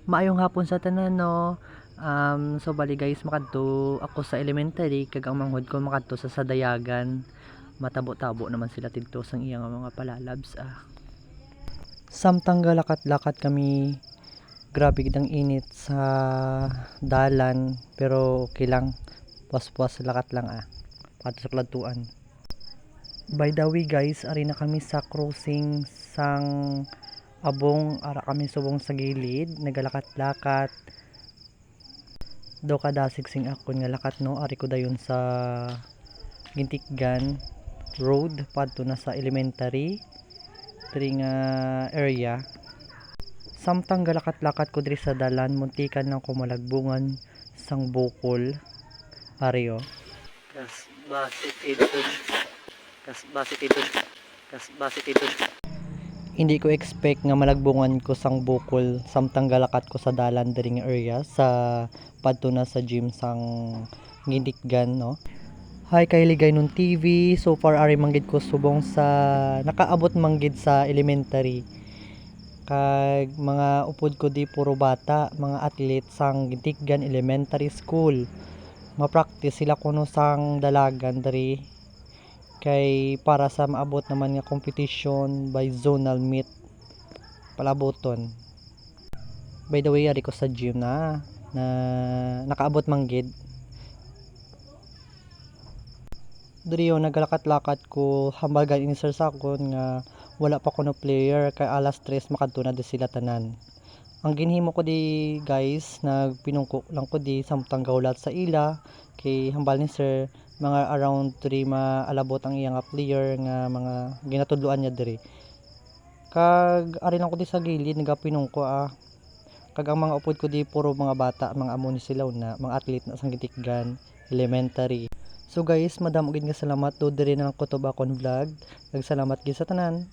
Maayong hapon sa tanan no. So bali guys, makadto ako sa elementary kag ang manghod ko makadto sa sadayagan. Matabo-tabo naman sila tidto sang iyang mga palalabs Samtang galakat-lakat kami, grabe gid ang init sa dalan pero okay lang. Puas-puas lakat lang Pato sa kladtuan. By the way guys, ari na kami sa crossing sang abong ara kami subong sa gilid, nagalakat-lakat do kadasig sing akon nga lakat no. Ari ko dayon sa Gintikgan road padto na sa elementary diri nga area. Samtang galakat-lakat ko diri sa dalan, muntikan lang ko malagbungan sang bukol ari kas basit ito kas basit ito kas basit ito. Hindi ko expect nga malagbungan ko sang bukol samtang galakat ko sa dalan diri nga area sa padto na sa gym sang Gintikgan no. Hi kay Ligay nun TV. So far ari manggid ko subong sa nakaabot manggid sa elementary. Kag mga upod ko di puro bata, mga athlete sang Gintikgan Elementary School. Ma-practice sila kuno sang dalagan diri kay para sa maabot naman nga competition by zonal meet palaboton. By the way, ari ko sa gym na nakaabot manggid. Diri yo nagalakat-lakat ko hambagan ini sir sakon nga wala pa kuno player kay alas 3 makadto na di sila tanan. Ang ginhimo ko di guys, nagpinungko lang ko di samtang gawlat sa ila kay hambal ni sir mga around 3 maalabot ang iyang player nga mga ginatudloan niya diri. Kag ari lang ko di sa gilid nagapinungko kag ang mga upod ko di puro mga bata, mga amo ni sila na mga athlete na sang Gintikgan Elementary. So guys, madam ugid nga salamat do diri na kutob akon vlog. Nagsalamat gid sa tanan.